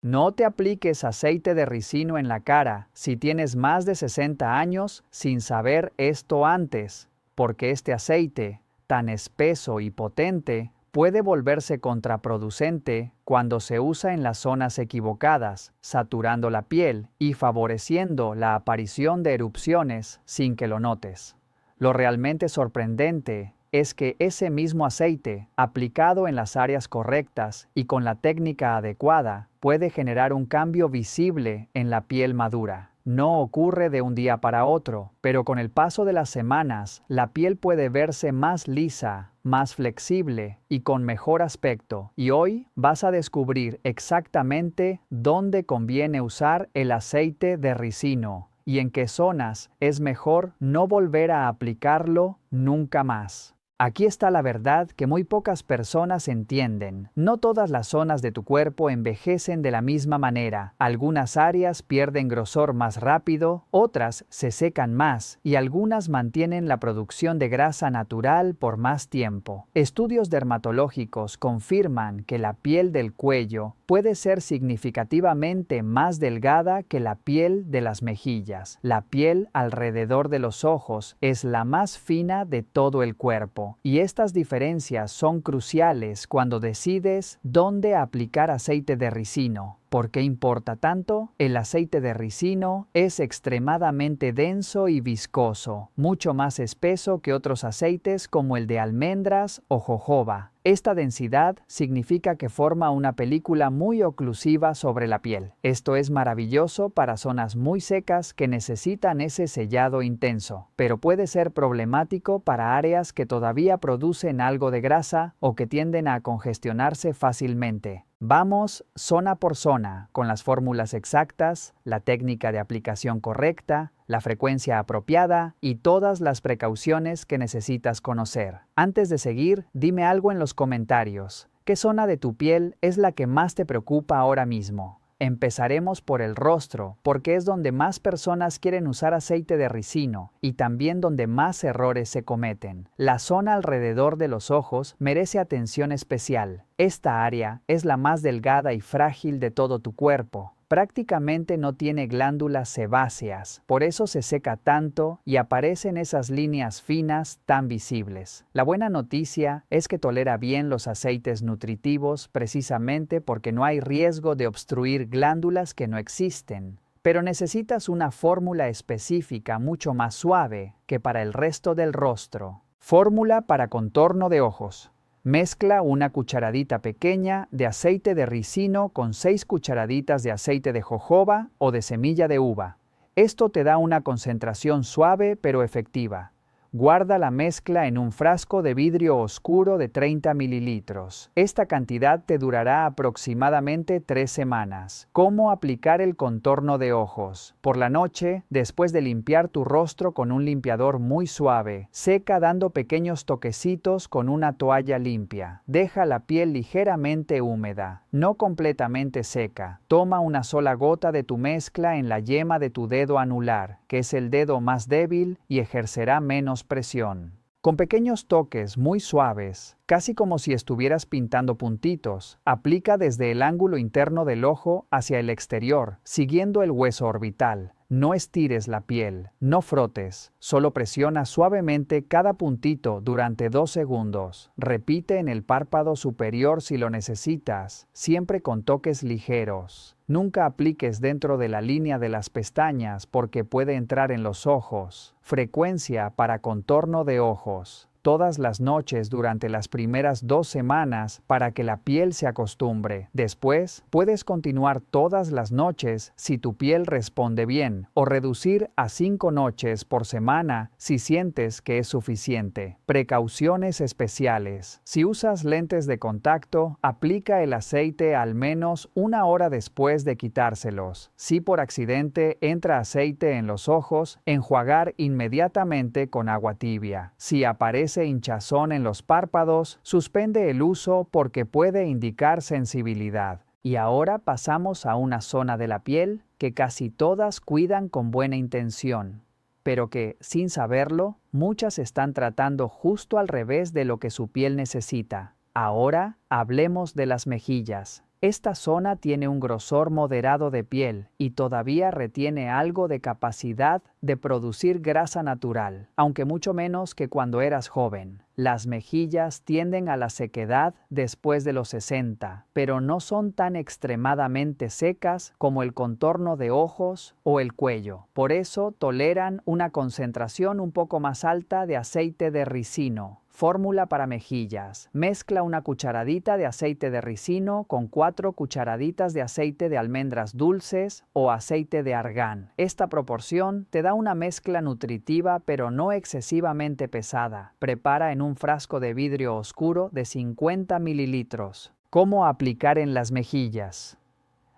No te apliques aceite de ricino en la cara si tienes más de 60 años sin saber esto antes, porque este aceite, tan espeso y potente, puede volverse contraproducente cuando se usa en las zonas equivocadas, saturando la piel y favoreciendo la aparición de erupciones sin que lo notes. Lo realmente sorprendente es que ese mismo aceite, aplicado en las áreas correctas y con la técnica adecuada, puede generar un cambio visible en la piel madura. No ocurre de un día para otro, pero con el paso de las semanas, la piel puede verse más lisa, más flexible y con mejor aspecto. Y hoy vas a descubrir exactamente dónde conviene usar el aceite de ricino y en qué zonas es mejor no volver a aplicarlo nunca más. Aquí está la verdad que muy pocas personas entienden. No todas las zonas de tu cuerpo envejecen de la misma manera. Algunas áreas pierden grosor más rápido, otras se secan más y algunas mantienen la producción de grasa natural por más tiempo. Estudios dermatológicos confirman que la piel del cuello puede ser significativamente más delgada que la piel de las mejillas. La piel alrededor de los ojos es la más fina de todo el cuerpo. Y estas diferencias son cruciales cuando decides dónde aplicar aceite de ricino. ¿Por qué importa tanto? El aceite de ricino es extremadamente denso y viscoso, mucho más espeso que otros aceites como el de almendras o jojoba. Esta densidad significa que forma una película muy oclusiva sobre la piel. Esto es maravilloso para zonas muy secas que necesitan ese sellado intenso, pero puede ser problemático para áreas que todavía producen algo de grasa o que tienden a congestionarse fácilmente. Vamos zona por zona, con las fórmulas exactas, la técnica de aplicación correcta, la frecuencia apropiada y todas las precauciones que necesitas conocer. Antes de seguir, dime algo en los comentarios. ¿Qué zona de tu piel es la que más te preocupa ahora mismo? Empezaremos por el rostro, porque es donde más personas quieren usar aceite de ricino y también donde más errores se cometen. La zona alrededor de los ojos merece atención especial. Esta área es la más delgada y frágil de todo tu cuerpo. Prácticamente no tiene glándulas sebáceas, por eso se seca tanto y aparecen esas líneas finas tan visibles. La buena noticia es que tolera bien los aceites nutritivos precisamente porque no hay riesgo de obstruir glándulas que no existen. Pero necesitas una fórmula específica mucho más suave que para el resto del rostro. Fórmula para contorno de ojos. Mezcla una cucharadita pequeña de aceite de ricino con 6 cucharaditas de aceite de jojoba o de semilla de uva. Esto te da una concentración suave pero efectiva. Guarda la mezcla en un frasco de vidrio oscuro de 30 mililitros. Esta cantidad te durará aproximadamente 3 semanas. ¿Cómo aplicar el contorno de ojos? Por la noche, después de limpiar tu rostro con un limpiador muy suave, seca dando pequeños toquecitos con una toalla limpia. Deja la piel ligeramente húmeda, no completamente seca. Toma una sola gota de tu mezcla en la yema de tu dedo anular, que es el dedo más débil y ejercerá menos presión. Con pequeños toques muy suaves, casi como si estuvieras pintando puntitos, aplica desde el ángulo interno del ojo hacia el exterior, siguiendo el hueso orbital. No estires la piel, no frotes, solo presiona suavemente cada puntito durante 2 segundos. Repite en el párpado superior si lo necesitas, siempre con toques ligeros. Nunca apliques dentro de la línea de las pestañas porque puede entrar en los ojos. Frecuencia para contorno de ojos. Todas las noches durante las primeras 2 semanas para que la piel se acostumbre. Después, puedes continuar todas las noches si tu piel responde bien, o reducir a 5 noches por semana si sientes que es suficiente. Precauciones especiales. Si usas lentes de contacto, aplica el aceite al menos 1 hora después de quitárselos. Si por accidente entra aceite en los ojos, enjuagar inmediatamente con agua tibia. Si aparece hinchazón en los párpados, suspende el uso porque puede indicar sensibilidad. Y ahora pasamos a una zona de la piel que casi todas cuidan con buena intención, pero que, sin saberlo, muchas están tratando justo al revés de lo que su piel necesita. Ahora hablemos de las mejillas. Esta zona tiene un grosor moderado de piel y todavía retiene algo de capacidad de producir grasa natural, aunque mucho menos que cuando eras joven. Las mejillas tienden a la sequedad después de los 60, pero no son tan extremadamente secas como el contorno de ojos o el cuello. Por eso toleran una concentración un poco más alta de aceite de ricino. Fórmula para mejillas. Mezcla una cucharadita de aceite de ricino con 4 cucharaditas de aceite de almendras dulces o aceite de argán. Esta proporción te da una mezcla nutritiva pero no excesivamente pesada. Prepara en un frasco de vidrio oscuro de 50 mililitros. ¿Cómo aplicar en las mejillas?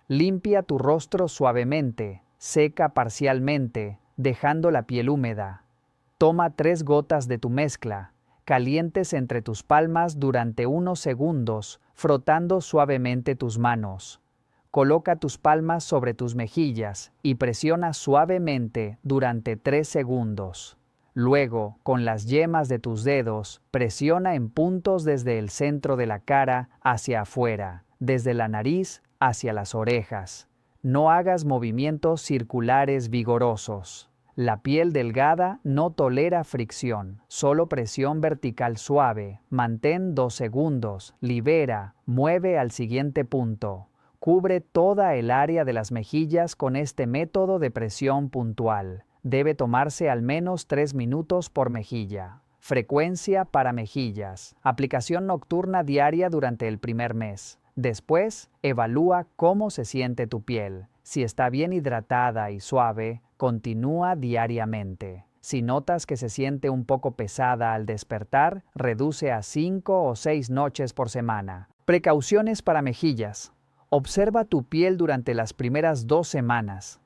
Limpia tu rostro suavemente, seca parcialmente, dejando la piel húmeda. Toma 3 gotas de tu mezcla. Calientes entre tus palmas durante unos segundos, frotando suavemente tus manos. Coloca tus palmas sobre tus mejillas y presiona suavemente durante 3 segundos. Luego, con las yemas de tus dedos, presiona en puntos desde el centro de la cara hacia afuera, desde la nariz hacia las orejas. No hagas movimientos circulares vigorosos. La piel delgada no tolera fricción, solo presión vertical suave. Mantén 2 segundos, libera, mueve al siguiente punto. Cubre toda el área de las mejillas con este método de presión puntual. Debe tomarse al menos 3 minutos por mejilla. Frecuencia para mejillas. Aplicación nocturna diaria durante el primer mes. Después, evalúa cómo se siente tu piel. Si está bien hidratada y suave, continúa diariamente. Si notas que se siente un poco pesada al despertar, reduce a 5 o 6 noches por semana. Precauciones para mejillas. Observa tu piel durante las primeras 2 semanas.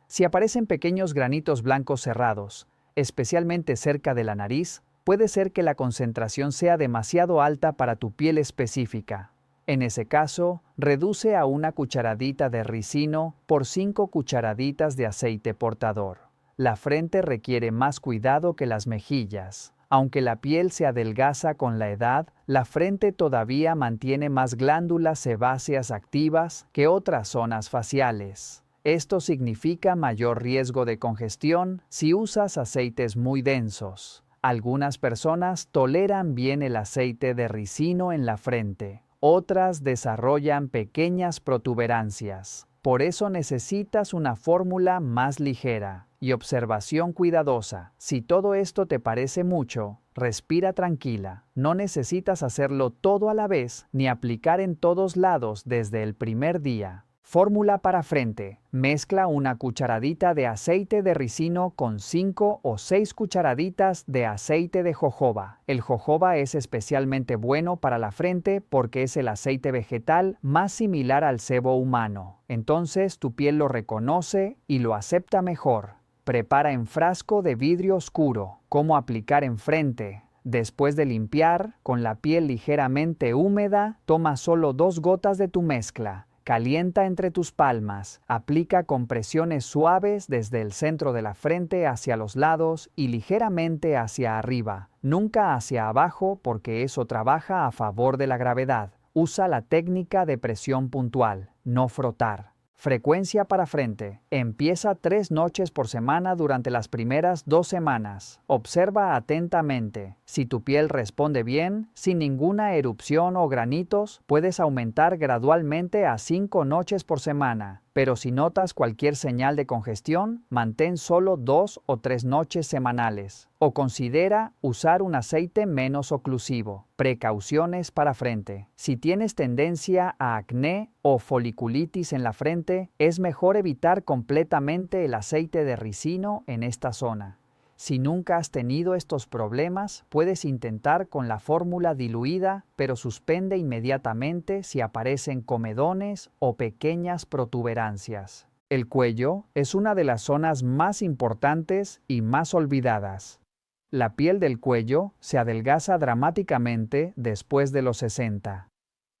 Si aparecen pequeños granitos blancos cerrados, especialmente cerca de la nariz, puede ser que la concentración sea demasiado alta para tu piel específica. En ese caso, reduce a 1 cucharadita de ricino por 5 cucharaditas de aceite portador. La frente requiere más cuidado que las mejillas. Aunque la piel se adelgaza con la edad, la frente todavía mantiene más glándulas sebáceas activas que otras zonas faciales. Esto significa mayor riesgo de congestión si usas aceites muy densos. Algunas personas toleran bien el aceite de ricino en la frente. Otras desarrollan pequeñas protuberancias. Por eso necesitas una fórmula más ligera y observación cuidadosa. Si todo esto te parece mucho, respira tranquila. No necesitas hacerlo todo a la vez ni aplicar en todos lados desde el primer día. Fórmula para frente. Mezcla 1 cucharadita de aceite de ricino con 5 o 6 cucharaditas de aceite de jojoba. El jojoba es especialmente bueno para la frente porque es el aceite vegetal más similar al sebo humano. Entonces tu piel lo reconoce y lo acepta mejor. Prepara en frasco de vidrio oscuro. ¿Cómo aplicar en frente? Después de limpiar, con la piel ligeramente húmeda, toma solo 2 gotas de tu mezcla. Calienta entre tus palmas, aplica compresiones suaves desde el centro de la frente hacia los lados y ligeramente hacia arriba, nunca hacia abajo porque eso trabaja a favor de la gravedad. Usa la técnica de presión puntual, no frotar. Frecuencia para frente. Empieza 3 noches por semana durante las primeras 2 semanas. Observa atentamente. Si tu piel responde bien, sin ninguna erupción o granitos, puedes aumentar gradualmente a 5 noches por semana. Pero si notas cualquier señal de congestión, mantén solo 2 o 3 noches semanales. O considera usar un aceite menos oclusivo. Precauciones para frente. Si tienes tendencia a acné o foliculitis en la frente, es mejor evitar completamente el aceite de ricino en esta zona. Si nunca has tenido estos problemas, puedes intentar con la fórmula diluida, pero suspende inmediatamente si aparecen comedones o pequeñas protuberancias. El cuello es una de las zonas más importantes y más olvidadas. La piel del cuello se adelgaza dramáticamente después de los 60.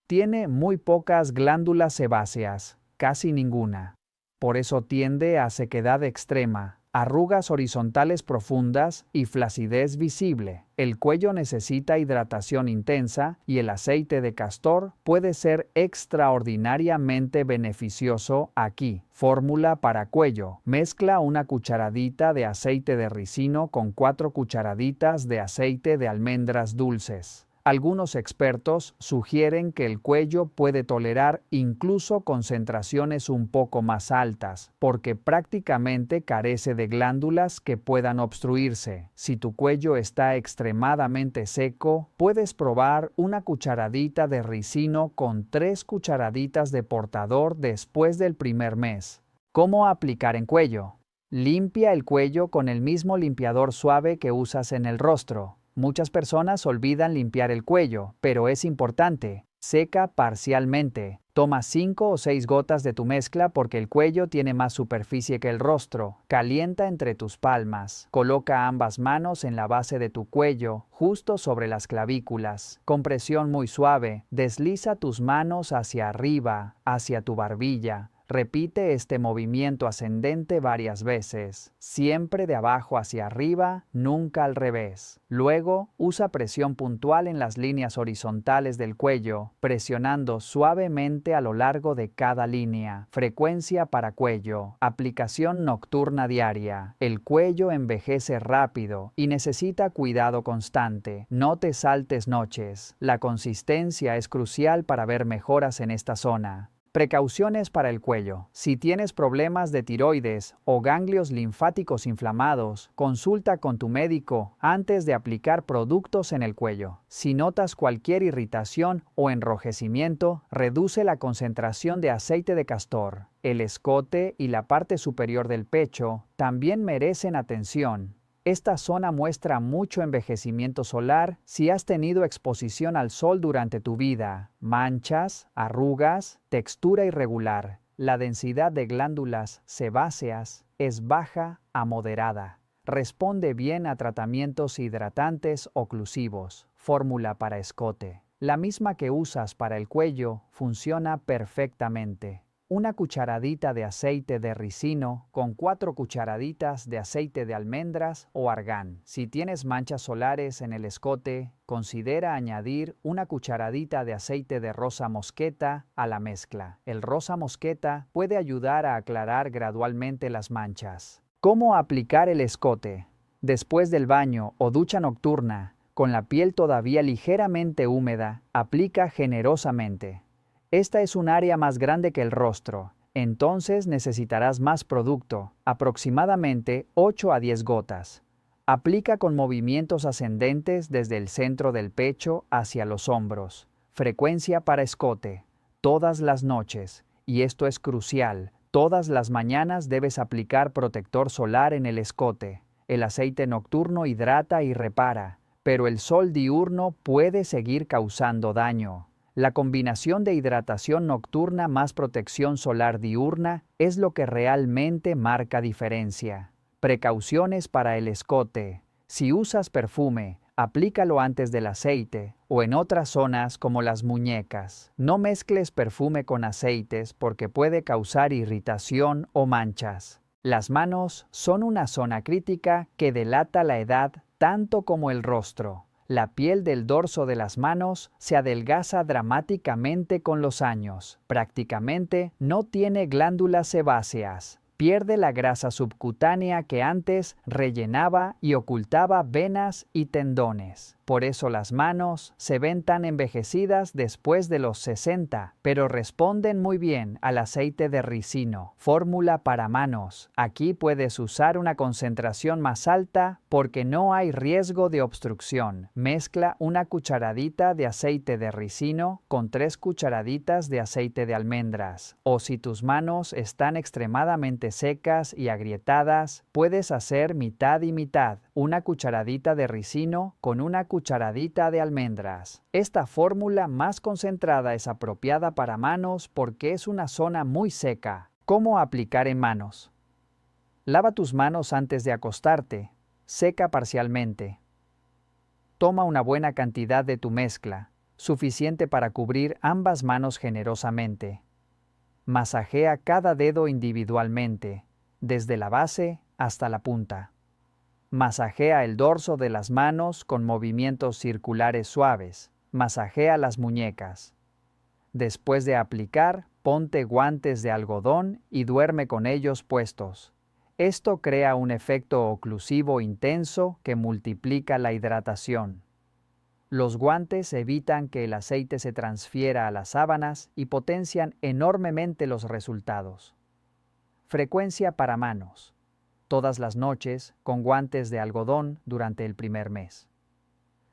Tiene muy pocas glándulas sebáceas, casi ninguna. Por eso tiende a sequedad extrema, arrugas horizontales profundas y flacidez visible. El cuello necesita hidratación intensa y el aceite de castor puede ser extraordinariamente beneficioso aquí. Fórmula para cuello. Mezcla una cucharadita de aceite de ricino con 4 cucharaditas de aceite de almendras dulces. Algunos expertos sugieren que el cuello puede tolerar incluso concentraciones un poco más altas, porque prácticamente carece de glándulas que puedan obstruirse. Si tu cuello está extremadamente seco, puedes probar una cucharadita de ricino con 3 cucharaditas de portador después del primer mes. ¿Cómo aplicar en cuello? Limpia el cuello con el mismo limpiador suave que usas en el rostro. Muchas personas olvidan limpiar el cuello, pero es importante. Seca parcialmente. Toma 5 o 6 gotas de tu mezcla porque el cuello tiene más superficie que el rostro. Calienta entre tus palmas. Coloca ambas manos en la base de tu cuello, justo sobre las clavículas. Con presión muy suave, desliza tus manos hacia arriba, hacia tu barbilla. Repite este movimiento ascendente varias veces, siempre de abajo hacia arriba, nunca al revés. Luego, usa presión puntual en las líneas horizontales del cuello, presionando suavemente a lo largo de cada línea. Frecuencia para cuello. Aplicación nocturna diaria. El cuello envejece rápido y necesita cuidado constante. No te saltes noches. La consistencia es crucial para ver mejoras en esta zona. Precauciones para el cuello. Si tienes problemas de tiroides o ganglios linfáticos inflamados, consulta con tu médico antes de aplicar productos en el cuello. Si notas cualquier irritación o enrojecimiento, reduce la concentración de aceite de castor. El escote y la parte superior del pecho también merecen atención. Esta zona muestra mucho envejecimiento solar si has tenido exposición al sol durante tu vida. Manchas, arrugas, textura irregular. La densidad de glándulas sebáceas es baja a moderada. Responde bien a tratamientos hidratantes oclusivos. Fórmula para escote. La misma que usas para el cuello funciona perfectamente. Una cucharadita de aceite de ricino con 4 cucharaditas de aceite de almendras o argán. Si tienes manchas solares en el escote, considera añadir una cucharadita de aceite de rosa mosqueta a la mezcla. El rosa mosqueta puede ayudar a aclarar gradualmente las manchas. ¿Cómo aplicar el escote? Después del baño o ducha nocturna, con la piel todavía ligeramente húmeda, aplica generosamente. Esta es un área más grande que el rostro, entonces necesitarás más producto, aproximadamente 8 a 10 gotas. Aplica con movimientos ascendentes desde el centro del pecho hacia los hombros. Frecuencia para escote, todas las noches, y esto es crucial, todas las mañanas debes aplicar protector solar en el escote. El aceite nocturno hidrata y repara, pero el sol diurno puede seguir causando daño. La combinación de hidratación nocturna más protección solar diurna es lo que realmente marca diferencia. Precauciones para el escote. Si usas perfume, aplícalo antes del aceite o en otras zonas como las muñecas. No mezcles perfume con aceites porque puede causar irritación o manchas. Las manos son una zona crítica que delata la edad tanto como el rostro. La piel del dorso de las manos se adelgaza dramáticamente con los años. Prácticamente no tiene glándulas sebáceas. Pierde la grasa subcutánea que antes rellenaba y ocultaba venas y tendones. Por eso las manos se ven tan envejecidas después de los 60, pero responden muy bien al aceite de ricino. Fórmula para manos. Aquí puedes usar una concentración más alta porque no hay riesgo de obstrucción. Mezcla una cucharadita de aceite de ricino con 3 cucharaditas de aceite de almendras. O si tus manos están extremadamente secas y agrietadas, puedes hacer mitad y mitad. Una cucharadita de ricino con una cucharadita de almendras. Esta fórmula más concentrada es apropiada para manos porque es una zona muy seca. ¿Cómo aplicar en manos? Lava tus manos antes de acostarte. Seca parcialmente. Toma una buena cantidad de tu mezcla, suficiente para cubrir ambas manos generosamente. Masajea cada dedo individualmente, desde la base hasta la punta. Masajea el dorso de las manos con movimientos circulares suaves. Masajea las muñecas. Después de aplicar, ponte guantes de algodón y duerme con ellos puestos. Esto crea un efecto oclusivo intenso que multiplica la hidratación. Los guantes evitan que el aceite se transfiera a las sábanas y potencian enormemente los resultados. Frecuencia para manos. Todas las noches con guantes de algodón durante el primer mes.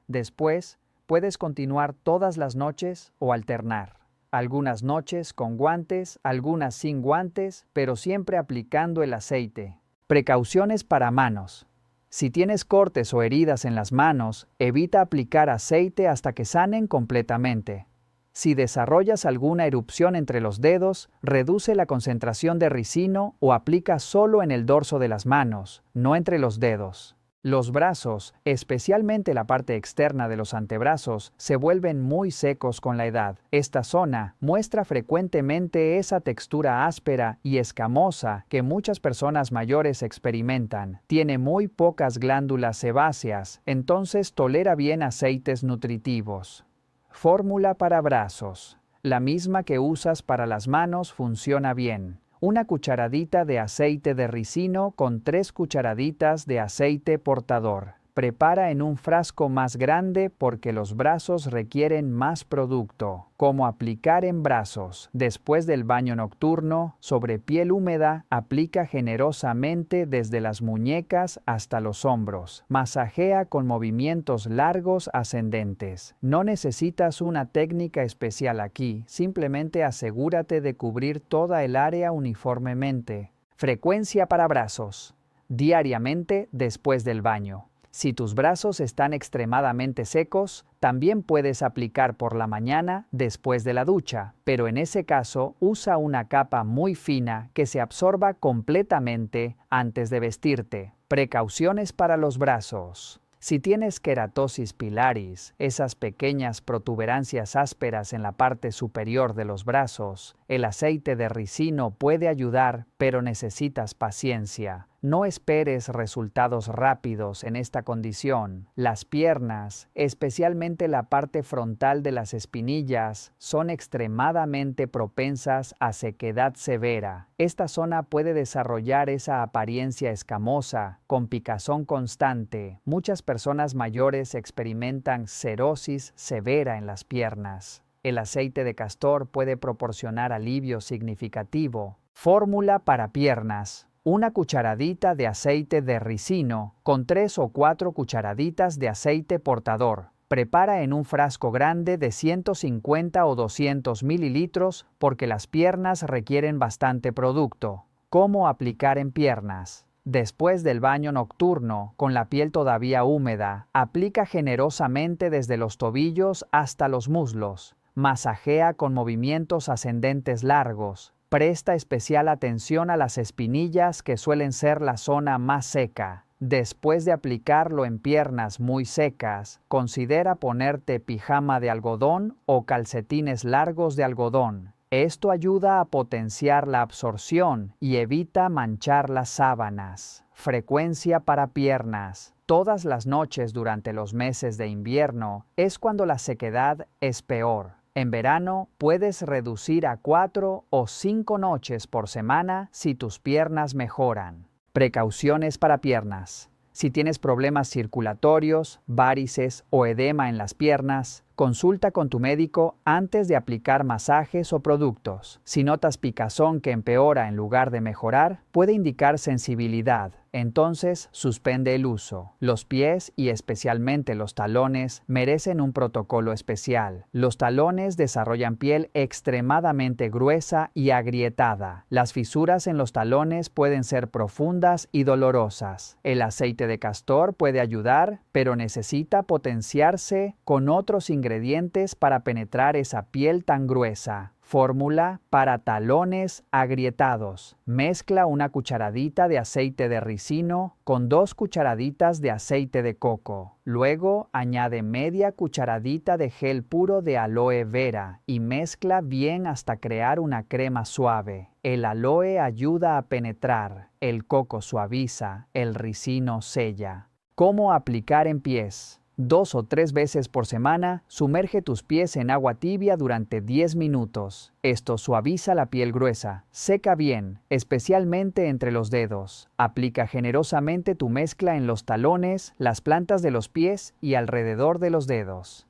Después, puedes continuar todas las noches o alternar. Algunas noches con guantes, algunas sin guantes, pero siempre aplicando el aceite. Precauciones para manos. Si tienes cortes o heridas en las manos, evita aplicar aceite hasta que sanen completamente. Si desarrollas alguna erupción entre los dedos, reduce la concentración de ricino o aplica solo en el dorso de las manos, no entre los dedos. Los brazos, especialmente la parte externa de los antebrazos, se vuelven muy secos con la edad. Esta zona muestra frecuentemente esa textura áspera y escamosa que muchas personas mayores experimentan. Tiene muy pocas glándulas sebáceas, entonces tolera bien aceites nutritivos. Fórmula para brazos. La misma que usas para las manos funciona bien. Una cucharadita de aceite de ricino con 3 cucharaditas de aceite portador. Prepara en un frasco más grande porque los brazos requieren más producto. Como aplicar en brazos. Después del baño nocturno, sobre piel húmeda, aplica generosamente desde las muñecas hasta los hombros. Masajea con movimientos largos ascendentes. No necesitas una técnica especial aquí, simplemente asegúrate de cubrir toda el área uniformemente. Frecuencia para brazos. Diariamente después del baño. Si tus brazos están extremadamente secos, también puedes aplicar por la mañana después de la ducha, pero en ese caso usa una capa muy fina que se absorba completamente antes de vestirte. Precauciones para los brazos. Si tienes queratosis pilaris, esas pequeñas protuberancias ásperas en la parte superior de los brazos, el aceite de ricino puede ayudar, pero necesitas paciencia. No esperes resultados rápidos en esta condición. Las piernas, especialmente la parte frontal de las espinillas, son extremadamente propensas a sequedad severa. Esta zona puede desarrollar esa apariencia escamosa, con picazón constante. Muchas personas mayores experimentan cerosis severa en las piernas. El aceite de castor puede proporcionar alivio significativo. Fórmula para piernas. Una cucharadita de aceite de ricino con 3 o 4 cucharaditas de aceite portador. Prepara en un frasco grande de 150 o 200 mililitros porque las piernas requieren bastante producto. ¿Cómo aplicar en piernas? Después del baño nocturno, con la piel todavía húmeda, aplica generosamente desde los tobillos hasta los muslos. Masajea con movimientos ascendentes largos. Presta especial atención a las espinillas que suelen ser la zona más seca. Después de aplicarlo en piernas muy secas, considera ponerte pijama de algodón o calcetines largos de algodón. Esto ayuda a potenciar la absorción y evita manchar las sábanas. Frecuencia para piernas. Todas las noches durante los meses de invierno es cuando la sequedad es peor. En verano, puedes reducir a 4 o 5 noches por semana si tus piernas mejoran. Precauciones para piernas. Si tienes problemas circulatorios, varices o edema en las piernas, consulta con tu médico antes de aplicar masajes o productos. Si notas picazón que empeora en lugar de mejorar, puede indicar sensibilidad. Entonces, suspende el uso. Los pies y especialmente los talones merecen un protocolo especial. Los talones desarrollan piel extremadamente gruesa y agrietada. Las fisuras en los talones pueden ser profundas y dolorosas. El aceite de castor puede ayudar, pero necesita potenciarse con otros ingredientes para penetrar esa piel tan gruesa. Fórmula para talones agrietados. Mezcla una cucharadita de aceite de ricino con 2 cucharaditas de aceite de coco. Luego añade media cucharadita de gel puro de aloe vera y mezcla bien hasta crear una crema suave. El aloe ayuda a penetrar, el coco suaviza, el ricino sella. ¿Cómo aplicar en pies? 2 o 3 veces por semana, sumerge tus pies en agua tibia durante 10 minutos. Esto suaviza la piel gruesa, seca bien, especialmente entre los dedos. Aplica generosamente tu mezcla en los talones, las plantas de los pies y alrededor de los dedos.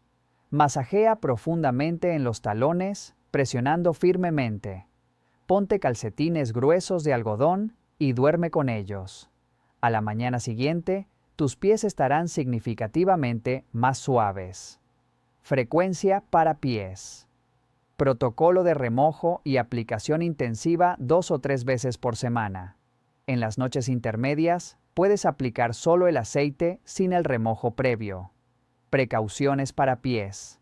Masajea profundamente en los talones, presionando firmemente. Ponte calcetines gruesos de algodón y duerme con ellos. A la mañana siguiente, tus pies estarán significativamente más suaves. Frecuencia para pies. Protocolo de remojo y aplicación intensiva 2 o 3 veces por semana. En las noches intermedias, puedes aplicar solo el aceite sin el remojo previo. Precauciones para pies.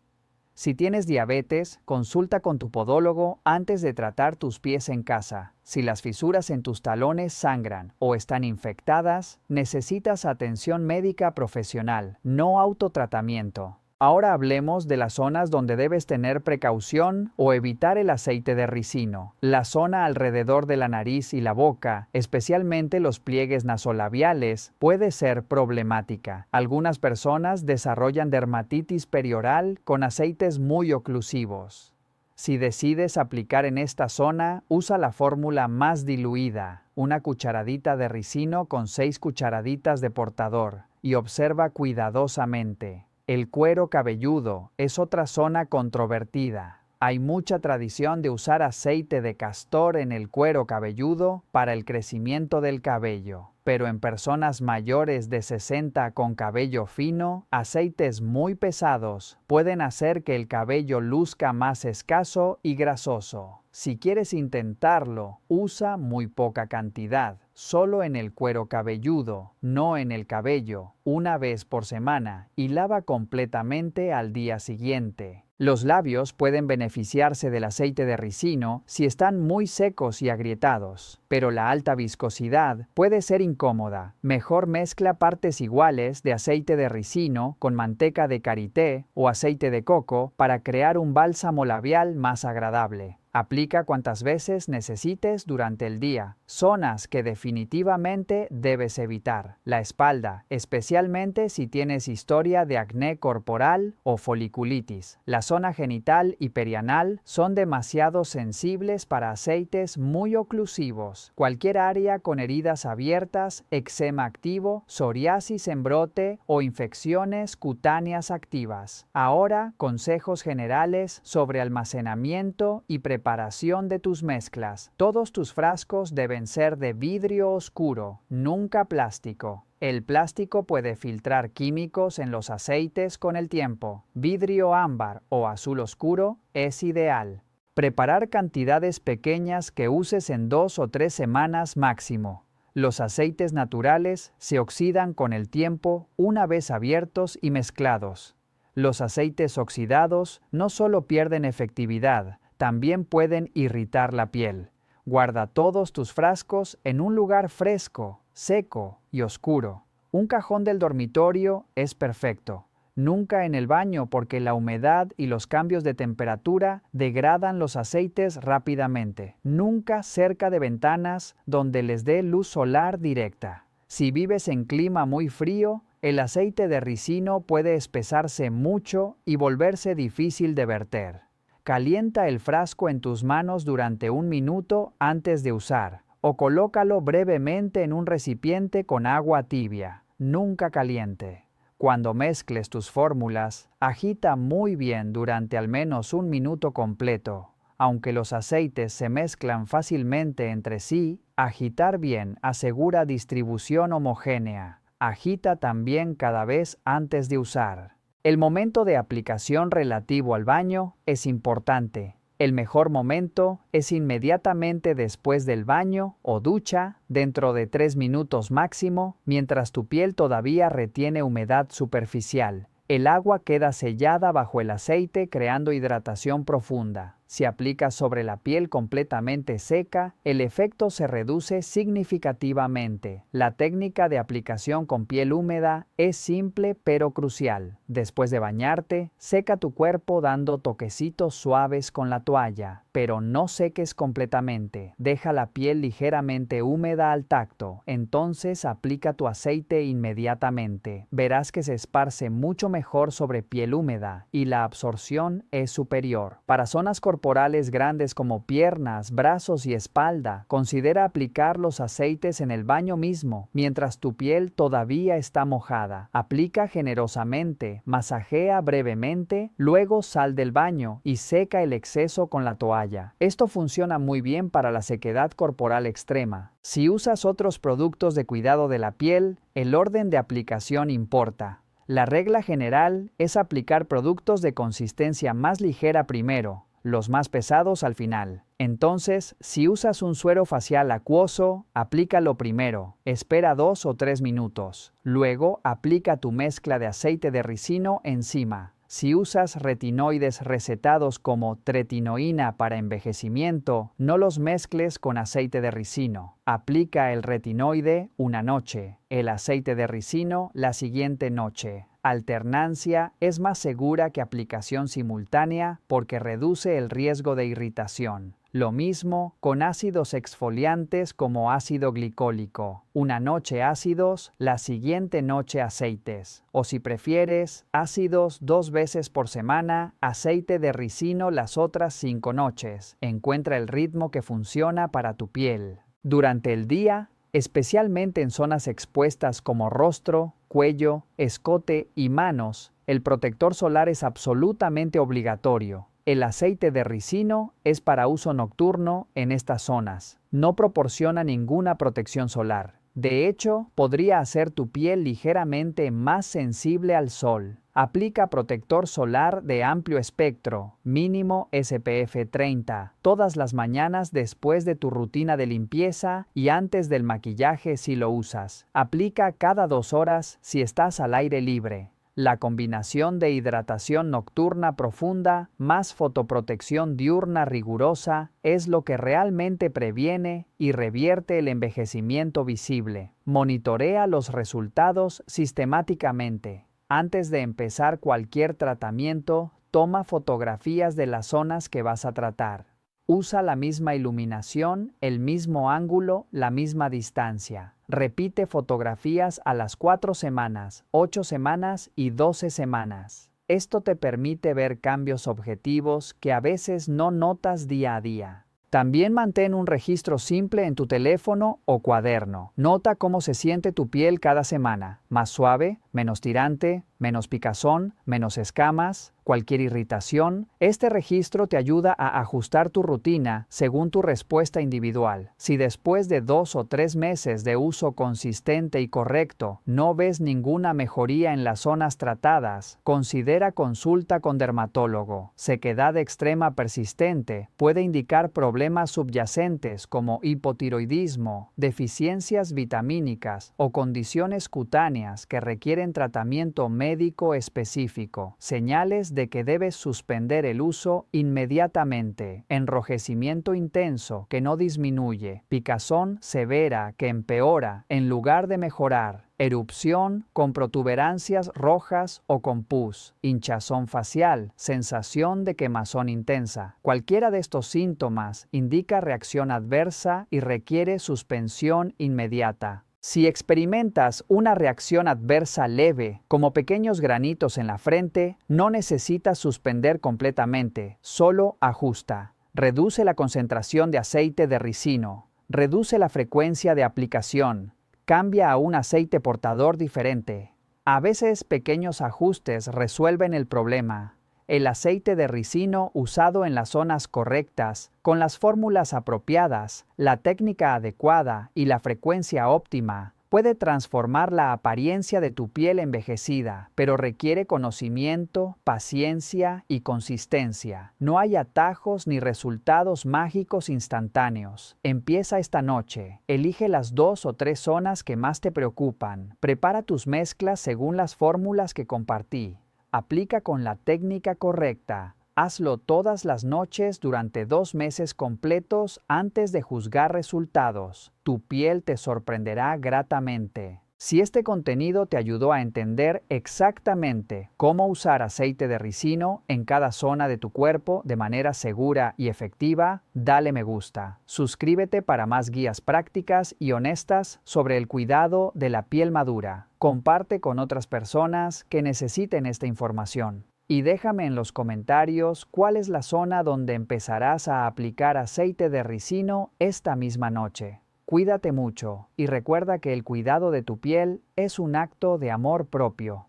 Si tienes diabetes, consulta con tu podólogo antes de tratar tus pies en casa. Si las fisuras en tus talones sangran o están infectadas, necesitas atención médica profesional, no autotratamiento. Ahora hablemos de las zonas donde debes tener precaución o evitar el aceite de ricino. La zona alrededor de la nariz y la boca, especialmente los pliegues nasolabiales, puede ser problemática. Algunas personas desarrollan dermatitis perioral con aceites muy oclusivos. Si decides aplicar en esta zona, usa la fórmula más diluida, una cucharadita de ricino con 6 cucharaditas de portador, y observa cuidadosamente. El cuero cabelludo es otra zona controvertida. Hay mucha tradición de usar aceite de castor en el cuero cabelludo para el crecimiento del cabello, pero en personas mayores de 60 con cabello fino, aceites muy pesados pueden hacer que el cabello luzca más escaso y grasoso. Si quieres intentarlo, usa muy poca cantidad, solo en el cuero cabelludo, no en el cabello, una vez por semana, y lava completamente al día siguiente. Los labios pueden beneficiarse del aceite de ricino si están muy secos y agrietados, pero la alta viscosidad puede ser incómoda. Mejor mezcla partes iguales de aceite de ricino con manteca de karité o aceite de coco para crear un bálsamo labial más agradable. Aplica cuantas veces necesites durante el día. Zonas que definitivamente debes evitar. La espalda, especialmente si tienes historia de acné corporal o foliculitis. La zona genital y perianal son demasiado sensibles para aceites muy oclusivos. Cualquier área con heridas abiertas, eczema activo, psoriasis en brote o infecciones cutáneas activas. Ahora, consejos generales sobre almacenamiento y preparación de tus mezclas. Todos tus frascos deben ser de vidrio oscuro, nunca plástico. El plástico puede filtrar químicos en los aceites con el tiempo. Vidrio ámbar o azul oscuro es ideal. Preparar cantidades pequeñas que uses en 2 o 3 semanas máximo. Los aceites naturales se oxidan con el tiempo una vez abiertos y mezclados. Los aceites oxidados no solo pierden efectividad, también pueden irritar la piel. Guarda todos tus frascos en un lugar fresco, seco y oscuro. Un cajón del dormitorio es perfecto. Nunca en el baño porque la humedad y los cambios de temperatura degradan los aceites rápidamente. Nunca cerca de ventanas donde les dé luz solar directa. Si vives en clima muy frío, el aceite de ricino puede espesarse mucho y volverse difícil de verter. Calienta el frasco en tus manos durante 1 minuto antes de usar, o colócalo brevemente en un recipiente con agua tibia, nunca caliente. Cuando mezcles tus fórmulas, agita muy bien durante al menos 1 minuto completo. Aunque los aceites se mezclan fácilmente entre sí, agitar bien asegura distribución homogénea. Agita también cada vez antes de usar. El momento de aplicación relativo al baño es importante. El mejor momento es inmediatamente después del baño o ducha, dentro de 3 minutos máximo, mientras tu piel todavía retiene humedad superficial. El agua queda sellada bajo el aceite creando hidratación profunda. Si aplicas sobre la piel completamente seca, el efecto se reduce significativamente. La técnica de aplicación con piel húmeda es simple pero crucial. Después de bañarte, seca tu cuerpo dando toquecitos suaves con la toalla, pero no seques completamente. Deja la piel ligeramente húmeda al tacto. Entonces aplica tu aceite inmediatamente. Verás que se esparce mucho mejor sobre piel húmeda y la absorción es superior. Para zonas corporales grandes como piernas, brazos y espalda, considera aplicar los aceites en el baño mismo, mientras tu piel todavía está mojada. Aplica generosamente, masajea brevemente, luego sal del baño y seca el exceso con la toalla. Esto funciona muy bien para la sequedad corporal extrema. Si usas otros productos de cuidado de la piel, el orden de aplicación importa. La regla general es aplicar productos de consistencia más ligera primero, los más pesados al final. Entonces, si usas un suero facial acuoso, aplícalo primero. Espera 2 o 3 minutos. Luego, aplica tu mezcla de aceite de ricino encima. Si usas retinoides recetados como tretinoína para envejecimiento, no los mezcles con aceite de ricino. Aplica el retinoide una noche, el aceite de ricino la siguiente noche. Alternancia es más segura que aplicación simultánea porque reduce el riesgo de irritación. Lo mismo con ácidos exfoliantes como ácido glicólico. Una noche ácidos, la siguiente noche aceites. O si prefieres, ácidos 2 veces por semana, aceite de ricino las otras 5 noches. Encuentra el ritmo que funciona para tu piel. Durante el día, especialmente en zonas expuestas como rostro, cuello, escote y manos, el protector solar es absolutamente obligatorio. El aceite de ricino es para uso nocturno en estas zonas. No proporciona ninguna protección solar. De hecho, podría hacer tu piel ligeramente más sensible al sol. Aplica protector solar de amplio espectro, mínimo SPF 30, todas las mañanas después de tu rutina de limpieza y antes del maquillaje si lo usas. Aplica cada 2 horas si estás al aire libre. La combinación de hidratación nocturna profunda más fotoprotección diurna rigurosa es lo que realmente previene y revierte el envejecimiento visible. Monitorea los resultados sistemáticamente. Antes de empezar cualquier tratamiento, toma fotografías de las zonas que vas a tratar. Usa la misma iluminación, el mismo ángulo, la misma distancia. Repite fotografías a las 4 semanas, 8 semanas y 12 semanas. Esto te permite ver cambios objetivos que a veces no notas día a día. También mantén un registro simple en tu teléfono o cuaderno. Nota cómo se siente tu piel cada semana. Más suave, menos tirante, menos picazón, menos escamas, cualquier irritación. Este registro te ayuda a ajustar tu rutina según tu respuesta individual. Si después de 2 o 3 meses de uso consistente y correcto no ves ninguna mejoría en las zonas tratadas, considera consulta con dermatólogo. Sequedad extrema persistente puede indicar problemas subyacentes como hipotiroidismo, deficiencias vitamínicas o condiciones cutáneas que requieren tratamiento médico específico. Señales de que debes suspender el uso inmediatamente. Enrojecimiento intenso que no disminuye. Picazón severa que empeora en lugar de mejorar. Erupción con protuberancias rojas o con pus. Hinchazón facial. Sensación de quemazón intensa. Cualquiera de estos síntomas indica reacción adversa y requiere suspensión inmediata. Si experimentas una reacción adversa leve, como pequeños granitos en la frente, no necesitas suspender completamente, solo ajusta. Reduce la concentración de aceite de ricino. Reduce la frecuencia de aplicación. Cambia a un aceite portador diferente. A veces pequeños ajustes resuelven el problema. El aceite de ricino usado en las zonas correctas, con las fórmulas apropiadas, la técnica adecuada y la frecuencia óptima, puede transformar la apariencia de tu piel envejecida, pero requiere conocimiento, paciencia y consistencia. No hay atajos ni resultados mágicos instantáneos. Empieza esta noche. Elige las 2 o 3 zonas que más te preocupan. Prepara tus mezclas según las fórmulas que compartí. Aplica con la técnica correcta. Hazlo todas las noches durante 2 meses completos antes de juzgar resultados. Tu piel te sorprenderá gratamente. Si este contenido te ayudó a entender exactamente cómo usar aceite de ricino en cada zona de tu cuerpo de manera segura y efectiva, dale me gusta. Suscríbete para más guías prácticas y honestas sobre el cuidado de la piel madura. Comparte con otras personas que necesiten esta información. Y déjame en los comentarios cuál es la zona donde empezarás a aplicar aceite de ricino esta misma noche. Cuídate mucho y recuerda que el cuidado de tu piel es un acto de amor propio.